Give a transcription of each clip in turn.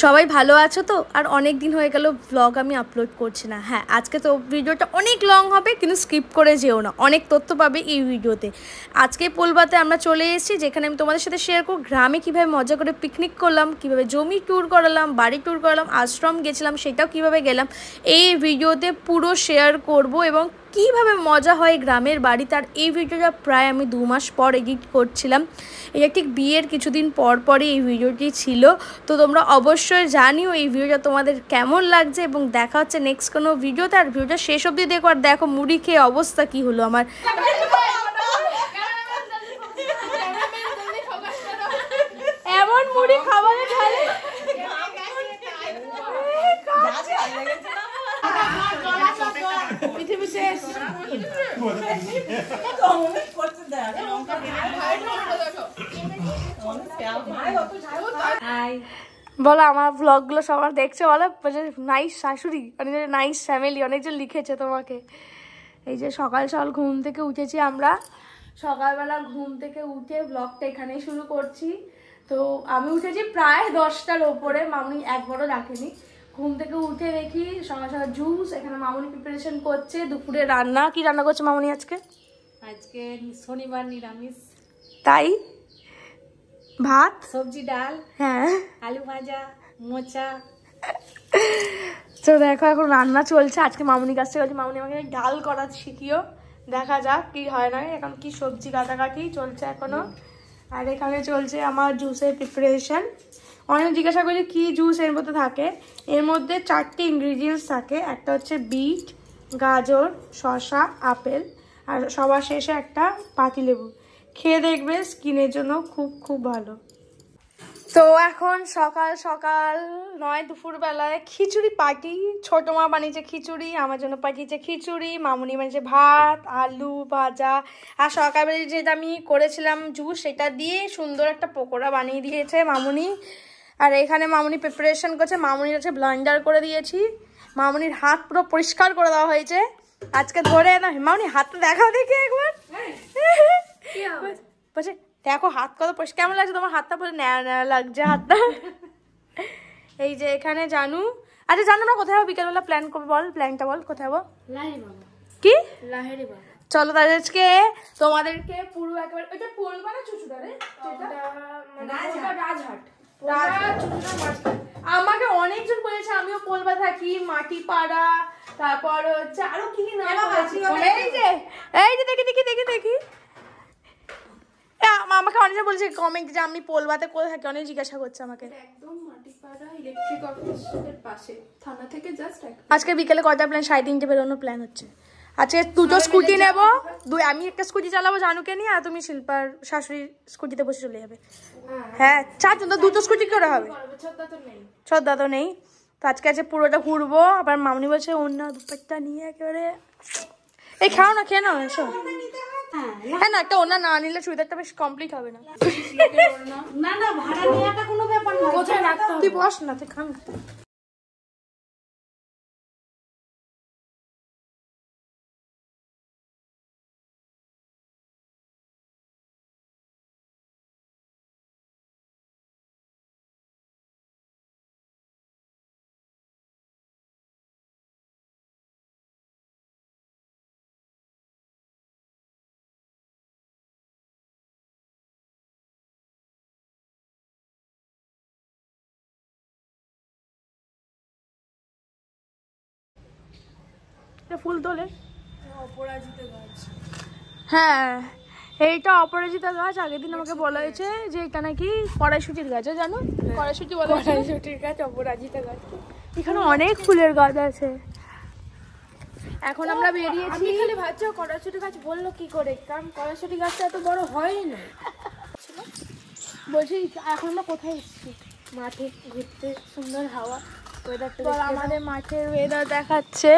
সবাই ভালো আছো তো? আর অনেক দিন হয়ে গেল ব্লগ আমি আপলোড করছি না। হ্যাঁ, আজকে তো ভিডিওটা অনেক লং হবে, কিন্তু স্কিপ করে যেও না, অনেক তথ্য পাবে এই ভিডিওতে। আজকে পোলবাতে আমরা চলে এসেছি, যেখানে আমি তোমাদের সাথে শেয়ার করব গ্রামে কীভাবে মজা করে পিকনিক করলাম, কীভাবে জমি ট্যুর করালাম, বাড়ি ট্যুর করালাম, আশ্রম গেছিলাম সেটাও কীভাবে গেলাম, এই ভিডিওতে পুরো শেয়ার করব। এবং কীভাবে মজা হয় গ্রামের বাড়িতে। আর এই ভিডিওটা প্রায় আমি 2 মাস পর এডিট করছিলাম, এটা ঠিক বিয়ের কিছুদিন পরই এই ভিডিওটি ছিল। তো তোমরা অবশ্যই জানিও এই ভিডিওটা তোমাদের কেমন লাগছে, এবং দেখা হচ্ছে নেক্সট কোনো ভিডিওতে। আর ভিডিওটা শেষ অবধি দেখো, আর দেখো মুড়ি খেয়ে অবস্থা কি হলো আমার। এমন মুড়ি খাবারে ঢালে পৃথিবী শেষ। বলো আমার ব্লগগুলো সবার দেখছে, বলো নাইস শাশুড়ি, নাইস ফ্যামিলি, অনেকজন লিখেছে তোমাকে। এই যে সকাল সকাল ঘুম থেকে উঠেছি আমরা, সকালবেলা ঘুম থেকে উঠে ব্লগটা এখানেই শুরু করছি। তো আমি উঠেছি প্রায় 10টার ওপরে, মামুনি একবারও রাখেনি। ঘুম থেকে উঠে দেখি সকাল সকাল জুস, এখানে মামুনি প্রিপারেশন করছে দুপুরে রান্না। কি রান্না করছে মামুনি আজকে? আজকে শনিবার নিরামিষ, তাই ভাত সবজি ডাল, হ্যাঁ, আলু ভাজা, মোচা। তো দেখো এখন রান্না চলছে। আজকে মামুনির কাছ থেকে বলছি মামুনি আমাকে ডাল করা শিখিও, দেখা যাক কি হয় না। এখন কি সবজি কাটাকাটি চলছে এখনো। আর এখানে চলছে আমার জুসের প্রিপারেশন। অনেক জিজ্ঞাসা করছে কি জুস এর মধ্যে থাকে। এর মধ্যে 4টে ইনগ্রিডিয়েন্টস থাকে, একটা হচ্ছে বিট, গাজর, শসা, আপেল, আর সবার শেষে একটা পাতিলেবু। খেয়ে দেখবে, স্কিনের জন্য খুব খুব ভালো। তো এখন সকাল সকাল নয়, দুপুরবেলায় খিচুড়ি পার্টি। ছোটো মা বানিয়েছে খিচুড়ি, আমার জন্য পাঠিয়েছে খিচুড়ি, মামুনি বানিয়েছে ভাত, আলু ভাজা। আর সকালবেলা যেটা আমি করেছিলাম জুস, সেটা দিয়ে সুন্দর একটা পকোড়া বানিয়ে দিয়েছে মামুনি। আর এখানে মামুনি প্রিপারেশন করছে, মামুনির হচ্ছে ব্লেন্ডার করে দিয়েছি। মামুনির হাত পুরো পরিষ্কার করে দেওয়া হয়েছে আজকে ধরে না। মামুনি হাতটা দেখাও দেখি একবার। বলছে দেখো হাত কত পরিষ্কার, কেমন লাগছে তোমার হাতটা? পুরো ন্যাড়া ন্যাড়া লাগছে হাতটা। এই যে এখানে জানু। আচ্ছা জানো না কোথায় যাবো বিকেলবেলা প্ল্যান করবো? বল প্ল্যানটা বল, কোথায় যাবো? কি লাহেরি বাবা। চলো তাহলে আজকে তোমাদেরকে পুরো একেবারে ওইটা বলবা না চুচুড়া রে, রাজহাট। আমাকে অনেকজন বলেছে, আমিও বলবা থাকি মাটিপাড়া, তারপর হচ্ছে আরো কি নাম বলেছি। এই যে দেখি দেখি দেখি দেখি আমাকে অনেকজন বলেছে কমেন্ট যে আমি পোলবাতে কোথায় থাকি, অনেক জিজ্ঞাসা করছে আমাকে। একদম মাটিপাড়া ইলেকট্রিক অফিসের পাশে, থানা থেকে জাস্ট। আজকে বিকেলে কয়টা প্ল্যান? 3:30 বেরোনোর প্ল্যান হচ্ছে। আজকে দুটো স্কুটি নেবো, আমি একটা স্কুটি চালাবো জানুকে নিয়ে, আর তুমি শিল্পার শাশুড়ির স্কুটিতে বসে চলে যাবে। হ্যাঁ 4জন, তো দুটো স্কুটি করে হবে। শ্রদ্ধা তো নেই। তো আজকে আছে পুরোটা ঘুরবো। আবার মামনি বলছে অন্য দুপাট্টা নিয়ে একেবারে এই খাও না, খেয়ে নাও এসো। হ্যাঁ না, একটা ওনা না নিলে চুড়িদারটা বেশ কমপ্লিট হবে না। না না, ভাড়া নেওয়াটা কোনো ব্যাপার না, কোথায় রাখতে হবে? তুই বস না, তুই খান। ফুল তোলে অপরাজিতা গাছ। হ্যাঁ এইটা অপরাজিতা গাছ। আগের দিন আমাকে বলা হয়েছে যে এটা নাকি কড়াইশুটির গাছ, জানো? কড়াইশুটি বলে, কড়াইশুটির গাছ অপরাজিতা গাছ। এখানে অনেক ফুলের গাছ আছে। এখন আমরা বেরিয়েছি। আমি খালি ভাবছি কড়াইশুটি গাছ বললো কি করে, কারণ কড়াইশুটি গাছটা এত বড় হয়ই না। বলছি এখন আমরা কোথায় এসেছি? মাঠে ঘুরতে, সুন্দর হাওয়া, ওয়েদারটা। আমাদের মাঠের ওয়েদার দেখাচ্ছে।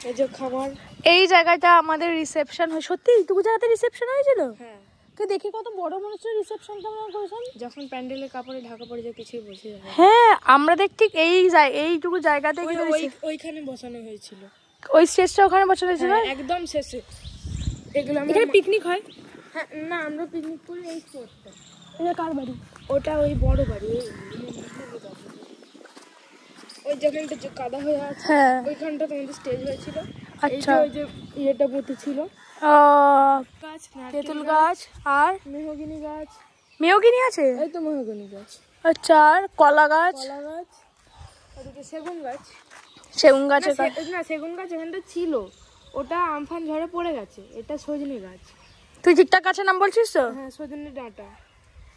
এই যে খাবার, এই জায়গাটা আমাদের রিসেপশন হয়। সত্যি এইটুকু জায়গাতে রিসেপশন হয়েছিল? হ্যাঁ। তো দেখি কত বড় মনে হচ্ছে রিসেপশনটা আমরা করেছেন। যখন প্যান্ডেলের কাপড়ে ঢাকা পড়ে যায় কিছুই বোঝা যায়। হ্যাঁ আমরা দেখছি এইটুকু জায়গাতে ওইখানে বসানো হয়েছিল, ওই স্টেজটা ওখানে বসানো হয়েছিল একদম শেষে। এগুলো এখানে পিকনিক হয়। হ্যাঁ না, আমরা পিকনিক করি এই স্পটটা। এটা কার বাড়ি? ওটা ওই বড় বাড়ি। এই যেখানটা যে কাদা হয়ে আছে হ্যাঁ ওইখানটা তোমাদের স্টেজ হয়েছিল। আচ্ছা ওই যে ইয়েটা পুঁতেছিল, গাছ, তেঁতুল গাছ আর মেহগিনি গাছ, মেহগিনি আছে। এই তো মেহগিনি গাছ, আচ্ছা আর কলা গাছ, কলা গাছ, ওদিকে সেগুন গাছ। সেগুন গাছের না সেগুন গাছ এখানটা ছিল, ওটা আমফান ঝড়ে পড়ে গেছে। এটা সজনে গাছ। তুই ঠিকঠাক গাছের নাম বলছিস তো? হ্যাঁ সজনে ডাঁটা।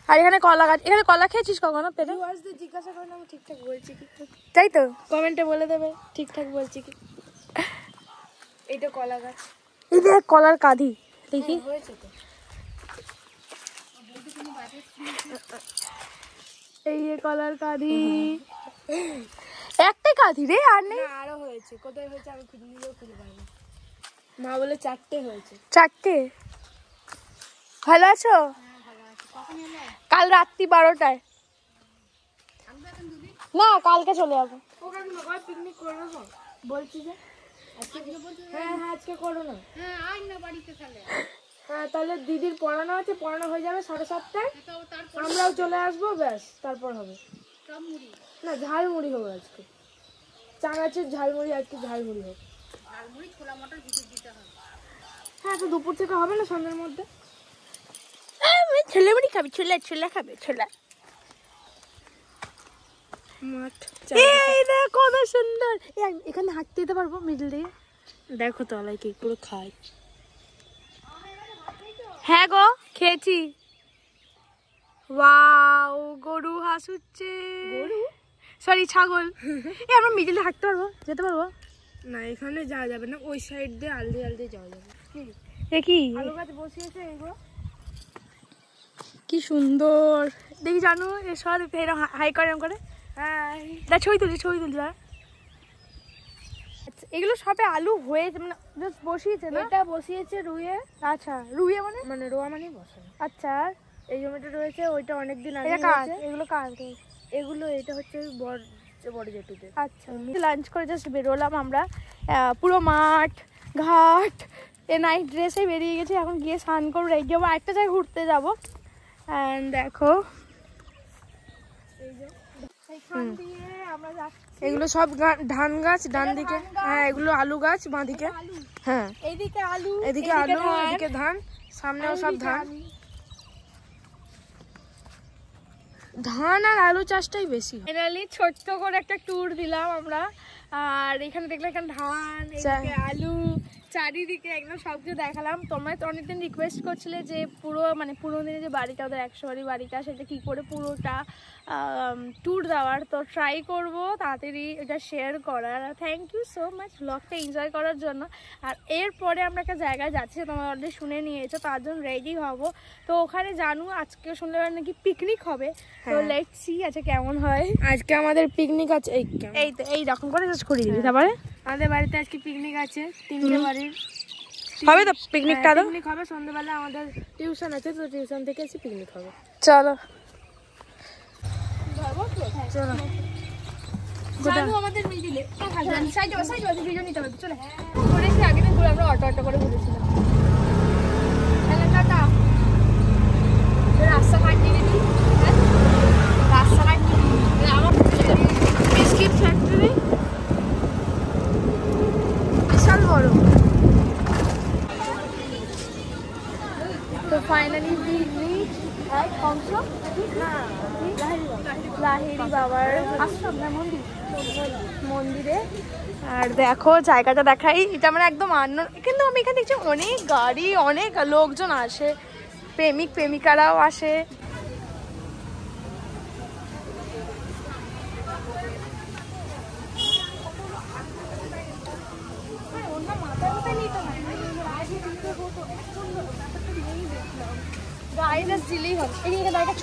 আর এখানে কলা গাছ, এখানে কলা খেয়েছিস কখনো পেরে? আজকে জিজ্ঞাসা করেন আমি ঠিকঠাক বলছি কি, তাই তো কমেন্টে বলে দেবে ঠিকঠাক বলছি কি। এইটা কলা গাছ। এই দেখ কলার কাঁধি দেখি। হয়েছে তো। এই যে কলার কাঁধি, একটাই কাঁধি রে, আর নেই? না আরো হয়েছে, কোথায় হয়েছে আমি খুঁজে নিলেও খুঁজে পাইনি। মা বলে 4টে হয়েছে। 4টে। ভালো আছো? কাল রাত্রি 12টায়। না কালকে চলে যাবো। ও কাকিমা কবে পিকনিক করবো তো? বলছি যে হ্যাঁ আজকে করো না। হ্যাঁ আয় না বাড়িতে তাহলে। হ্যাঁ তাহলে দিদির পড়ানো আছে, পড়ানো হয়ে যাবে 7:30টায়, আমরাও চলে আসবো, ব্যাস তারপর হবে। না ঝালমুড়ি হবে আজকে, চানাচুর ঝালমুড়ি, আজকে ঝালমুড়ি হবে। হ্যাঁ তো দুপুর থেকে হবে না, সন্ধ্যের মধ্যে। ছেলে মুড়ি খাবি? ছোলা ছোলা খাবে? ছোলা। মাঠ এই দেখ কত সুন্দর। এখানে হাঁটতে যেতে পারবো মিডল দিয়ে? দেখো তলায় কি করে খায়। হ্যাঁ গো খেয়েছি। ওয়াও গরু হাসুচ্ছে, গরু? সরি ছাগল। আমরা মিডলে হাঁটতে পারবো, যেতে পারবো? না এখানে যাওয়া যাবে না, ওই সাইড দিয়ে আলদি আলদি যাওয়া যাবে। দেখি আলু গাছ বসিয়েছে এইগুলো। কি সুন্দর দেখি জানো, এসব হাই করে এরম করে। হ্যাঁ দেখ ছবি তুলছি, ছবি তুলছি। আচ্ছা এগুলো সবে আলু হয়েছে, মানে জাস্ট বসিয়েছে না? এটা বসিয়েছে রুইয়ে। আচ্ছা রুইয়ে মানে? মানে রোয়া মানে বসানো। আচ্ছা আর এই জমিটা রয়েছে, ওইটা অনেকদিন আগে এটা কার? হয়েছে। এগুলো কার? এগুলো এটা হচ্ছে বড় জেঠুদের। আচ্ছা লাঞ্চ করে জাস্ট বেরোলাম আমরা, পুরো মাঠ ঘাট এ নাইট ড্রেসে বেরিয়ে গেছি। এখন গিয়ে স্নান করবো, রেডি হবো, আরেকটা জায়গায় ঘুরতে যাবো। অ্যান্ড দেখো এইখান দিয়ে আমরা যাচ্ছি। এগুলো সব ধান গাছ, ডান দিকে। হ্যাঁ এগুলো আলু গাছ, বাঁ দিকে। হ্যাঁ এইদিকে আলু, এদিকে আলু, এদিকে ধান, সামনেও সব ধান। ধান আর আলু চাষটাই বেশি। ফাইনালি ছোট্ট করে একটা ট্যুর দিলাম আমরা। আর এখানে দেখলে এখানে ধান, এদিকে আলু, চারিদিকে একদম সবকিছু দেখালাম। তোমরা তো অনেকদিন রিকোয়েস্ট করছিলে যে পুরো মানে পুরোনো দিনে যে বাড়িটা, ওদের 100 বাড়ি বাড়িটা, সেটা কী করে পুরোটা ট্যুর দেওয়ার। তো ট্রাই করব তাড়াতাড়ি এটা শেয়ার করার। থ্যাংক ইউ সো মাচ ব্লগটা এনজয় করার জন্য। আর এরপরে আমরা একটা জায়গায় যাচ্ছি, তোমরা অলরেডি শুনে নিয়েছো, তার জন্য রেডি হব। তো ওখানে জানো আজকে শুনলে নাকি পিকনিক হবে। তো লেটস সি আচ্ছা কেমন হয়। আজকে আমাদের পিকনিক আছে। এই তো এইরকম করে জাস্ট করিয়ে দিবি। তারপরে আমাদের বাড়িতে আজকে পিকনিক আছে, 3টে বাড়ির হবে তো পিকনিকটা? তো পিকনিক হবে। সন্ধ্যাবেলা আমাদের টিউশন আছে, তো টিউশন থেকে এসে পিকনিক হবে। চলো চলো জানু আমাদের মিডিলে সাইড ভিডিও নিতে হবে। চলে ঘুরেছি, আগের দিন ঘুরে আমরা অটো করে ঘুরেছিলাম। টাটা। রাস্তাঘাট নিয়ে দিই, রাস্তাঘাট নিয়ে আমার বিস্কিট ফ্যাক্টরি বিশাল বড়। তো ফাইনালি লাহিড়ি বাবার আশ্রম না মন্দিরে। আর দেখো জায়গাটা দেখাই, এটা মানে একদম কিন্তু আমি এখানে দেখছি অনেক গাড়ি, অনেক লোকজন আসে, প্রেমিক প্রেমিকারাও আসে।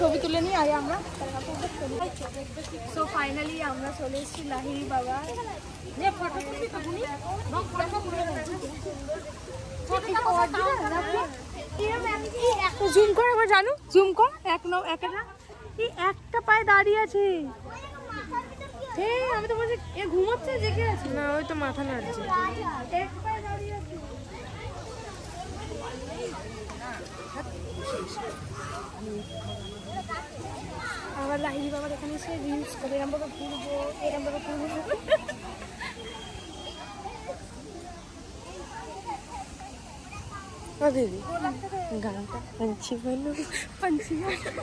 ছবি তুলে নিই আগে আমরা। সো ফাইনালি আমরা চলে এসেছি লাহিড়ি বাবা। জুম কর আবার জানো, জুম কর। একটা পায়ে দাঁড়িয়ে আছে। হ্যাঁ আমি তো বলছি এ ঘুমোচ্ছে, জেগে আছে না, ওই তো মাথা নাড়ছে। এক পায়ে দাঁড়িয়ে আছে। আবার লাহিড়ি বাবার এখানে এসে রিলস করে এরম ভাবে ঘুরবো, এরম ভাবে ঘুরবো। দিদি গানটা पंछी बनो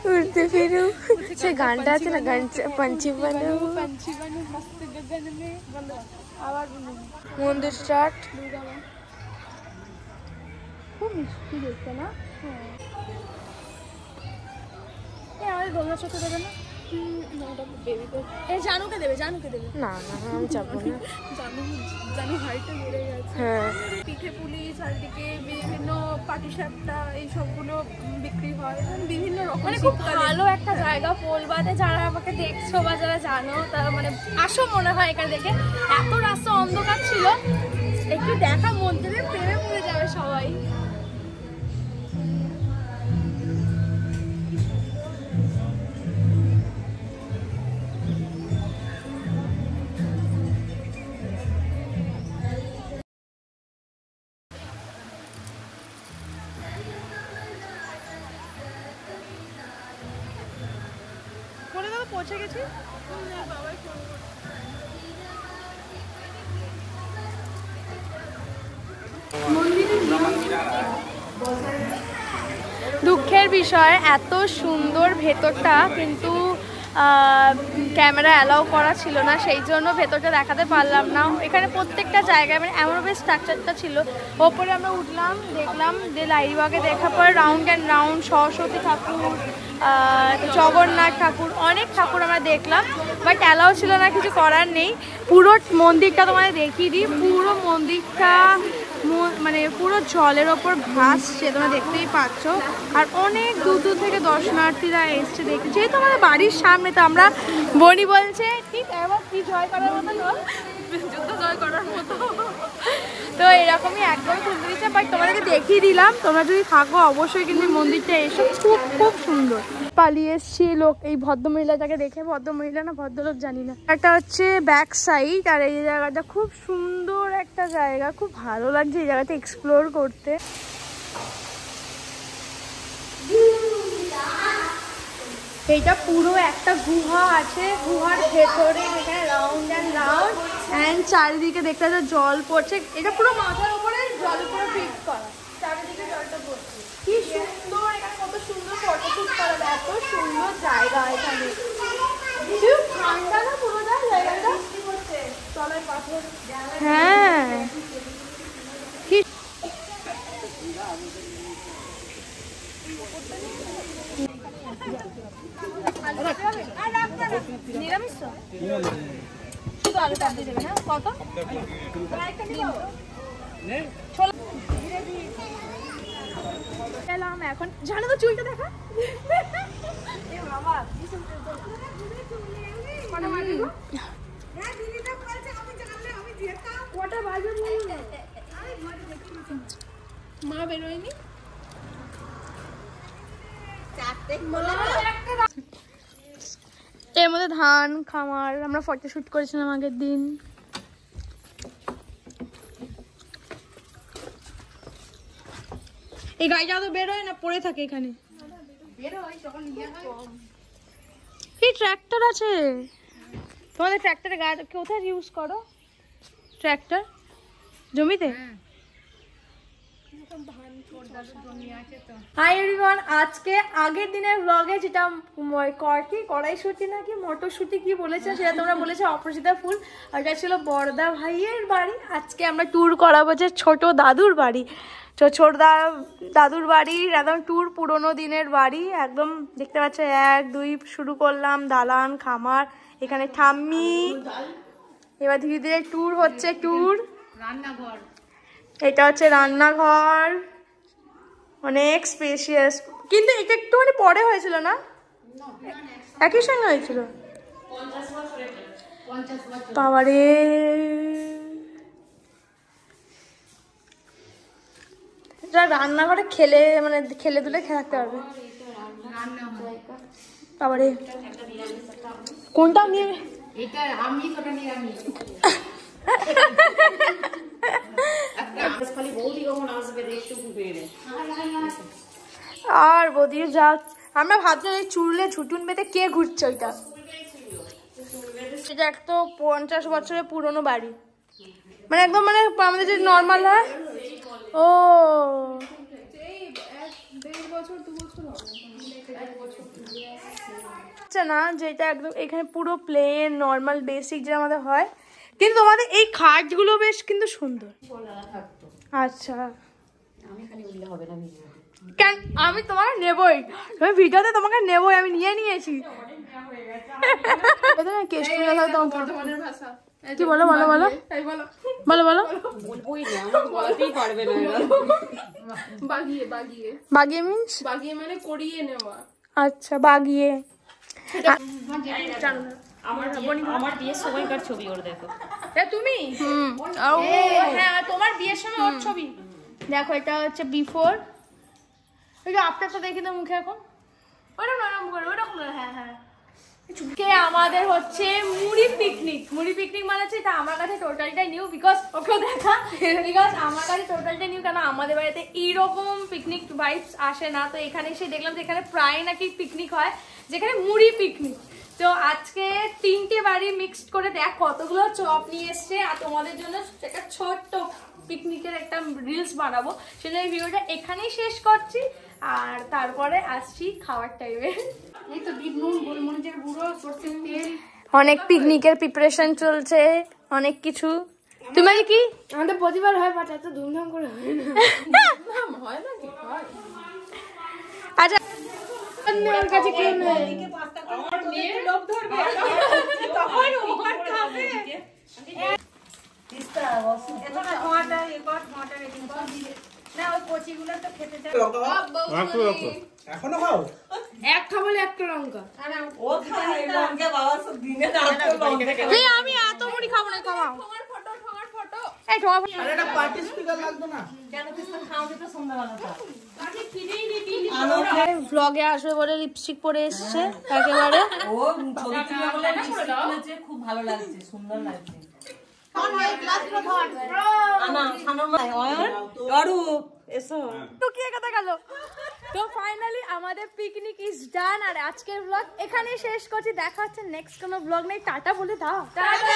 उड़ते फिरो সে গানটা আছে না, গান पंछी बनो पंछी बनो मस्त गगन में বন্ধ। আবার মন্দির স্টার্ট। খুব মিষ্টি দেখতে না? আমাদের দোলনা চোখে দেবে না? জানুকে দেবে, জানুকে দেবে। না না আমি যাবো না। জানু হাইটটা বেড়ে গেছে। হ্যাঁ পিঠে পুলি, চারিদিকে বিভিন্ন পাটিসাপটা এই সবগুলো বিক্রি হয়, বিভিন্ন রকম। মানে খুব ভালো একটা জায়গা পোলবাদে। যারা আমাকে দেখছো বা যারা জানো তারা মানে আসো মনে হয় এখানে দেখে। এত রাস্তা অন্ধকার ছিল, একটু দেখা মন্দিরের প্রেমে পড়ে যাবে সবাই। পৌঁছে গেছি। দুঃখের বিষয় এত সুন্দর ভেতরটা, কিন্তু ক্যামেরা অ্যালাউ করা ছিল না, সেই জন্য ভেতরটা দেখাতে পারলাম না। এখানে প্রত্যেকটা জায়গায় মানে এমনভাবে স্ট্রাকচারটা ছিল। ওপরে আমরা উঠলাম, দেখলাম যে লাইবাগে দেখার পর রাউন্ড অ্যান্ড রাউন্ড সরস্বতী ঠাকুর, জগন্নাথ ঠাকুর, অনেক ঠাকুর আমরা দেখলাম, বাট অ্যালাউ ছিল না, কিছু করার নেই। পুরো মন্দিরটা তোমাদের দেখিয়ে দিই। পুরো মন্দিরটা মানে পুরো জলের ওপর ভাসছে, তোমরা দেখতেই পাচ্ছ। আর অনেক দূর দূর থেকে দর্শনার্থীরা এসছে দেখতে, যেহেতু আমাদের বাড়ির সামনে। তো আমরা বনি বলছে ঠিক এবার কি জয় করার মতো, যুদ্ধ জয় করার মতো। তো এরকমই একদম সুন্দর দিচ্ছে, বাট তোমাদেরকে দেখিয়ে দিলাম। তোমরা যদি থাকো অবশ্যই কিন্তু মন্দিরটা এসো, খুব খুব সুন্দর। পালিয়ে এসছি লোক, এই ভদ্রমহিলাটাকে দেখে, ভদ্রমহিলা না ভদ্রলোক জানি না। একটা হচ্ছে ব্যাক সাইড, আর এই জায়গাটা খুব সুন্দর একটা জায়গা, খুব ভালো লাগছে এই জায়গাটা এক্সপ্লোর করতে। এইটা পুরো একটা গুহা আছে, গুহার ভেতরে এখানে রাউন্ড অ্যান্ড রাউন্ড অ্যান্ড চারিদিকে দেখতে পাচ্ছ জল পড়ছে। এটা পুরো মাথার উপরে জল উপরে ফিক্স করা, চারিদিকে জলটা পড়ছে। কি সুন্দর, এখানে কত সুন্দর ফটোশুট করা, এত সুন্দর জায়গা এখানে। ঠান্ডা না পুরো জায়গাটা, তলায় পাথর। হ্যাঁ নিরামিষ শুধু আলু কাট দিয়ে দেবে না? কত এলাম এখন, জানো তো চুলটা দেখা। মা বেরোয়নি, এর মধ্যে ধান খামার। আমরা ফটো শুট করেছিলাম আগের দিন। এই গাড়িটা তো বেরোয় না, পড়ে থাকে এখানে। কি ট্র্যাক্টর আছে তোমাদের? ট্র্যাক্টরের গাড়ি কোথায় ইউজ করো? ট্র্যাক্টর জমিতে? হাই এভরিওয়ান, আজকে আগের দিনের ব্লগে যেটা কড়াইশুঁটি নাকি মটরশুঁটি কি বলেছে সেটা তোমরা বলেছো অপরাজিতা ফুল, আর এটা ছিল বড়দা ভাইয়ের বাড়ি। আজকে আমরা ট্যুর করাবো যে ছোট দাদুর বাড়ি। তো ছোট দাদুর বাড়ির একদম ট্যুর, পুরোনো দিনের বাড়ি একদম। দেখতে পাচ্ছ 1 2 শুরু করলাম, দালান খামার, এখানে ঠাম্মি। এবার ধীরে ধীরে ট্যুর হচ্ছে, ট্যুর রান্নাঘর। এটা হচ্ছে রান্নাঘর, অনেক স্পেশিয়াস, কিন্তু এটা একটুখানি পরে হয়েছিল না? একই সঙ্গে হয়েছিল? বাবারে, এটা রান্নাঘরে খেলে মানে খেলে দুলে থাকতে পারবে। বাবারে, কোনটা নিয়ে? এটা আমি তোটা নিয়ে আমি খালি বৌদি কখন আসবে দেখতে পেরে। আর বৌদি যা আমরা ভাবছি এই চুলে ঝুটুন বেঁধে কে ঘুরছে ওইটা। এটা এক তো 50 বছরের পুরনো বাড়ি, মানে একদম মানে আমাদের যে নর্মাল হয়। ও আচ্ছা না, যেটা একদম এখানে পুরো প্লেন নর্মাল বেসিক যে আমাদের হয়, কিন্তু তোমাদের এই খাটগুলো বেশ কিন্তু সুন্দর। আচ্ছা কেন আমি তোমাকে নেবই, তুমি ভিডিওতে তোমাকে নেবই, আমি নিয়ে নিয়েছি। কি বলো বলো বলো বলো বলো। বাগিয়ে মিন্স বাগিয়ে মানে করিয়ে নেওয়া। আচ্ছা বাগিয়ে। আমার বিয়ের সময়কার ছবি ওর দেখো। তুমি হ্যাঁ তোমার বিয়ের সময় ওর ছবি দেখো। এটা হচ্ছে বিফোর, ওই যে আফটারটা দেখি তো মুখে এখন ওইরকম করে ওইরকম। হ্যাঁ হ্যাঁ কে আমাদের হচ্ছে মুড়ি পিকনিক। মুড়ি পিকনিক মানে হচ্ছে এটা আমার কাছে টোটালটাই নিউ, বিকজ ওকেও দেখা, বিকজ আমার কাছে টোটালটাই নিউ। কেন আমাদের বাড়িতে এইরকম পিকনিক ভাইবস আসে না। তো এখানে এসে দেখলাম যে এখানে প্রায় নাকি পিকনিক হয়, যেখানে মুড়ি পিকনিক। তো আজকে 3টে বাড়ি মিক্সড করে দেখ কতগুলো চপ নিয়ে এসছে, আর তোমাদের জন্য একটা ছোট্ট পিকনিকের একটা রিলস বানাবো। সেটা এই ভিডিওটা এখানেই শেষ করছি, আর তারপরে আসছি খাওয়ার টাইমে। এই তো বিট নুন, গোলমরিচের গুঁড়ো, সরষের তেল, অনেক পিকনিকের প্রিপারেশন চলছে, অনেক কিছু। তুমি কি আমাদের প্রতিবার হয়, বাট এত ধুমধাম করে হয় না। হয় না কি হয়? আচ্ছা ওর কাছে কেউ নেই। এখনো খাও? এক খাবলে একটা লঙ্কা। ও খায় লঙ্কা বাবা, সব দিনে রাতে লঙ্কা। এই আমি এত মুড়ি খাবো না, কমাও। এই আরে এটা পার্টি স্পিকার লাগতো না? ভ্লগে আসবে বলে লিপস্টিক পরে এসছে একেবারে। ও ছবি তুলে বলে লিপস্টিক তুলেছে, খুব ভালো লাগছে, সুন্দর লাগছে। টুকিয়ে কথা গেল। তো ফাইনালি আমাদের পিকনিক ইজ ডান, আর আজকের ব্লগ এখানেই শেষ করছি। দেখা হচ্ছে নেক্সট কোনো ব্লগ নেই। টাটা বলে দাও। টাটা।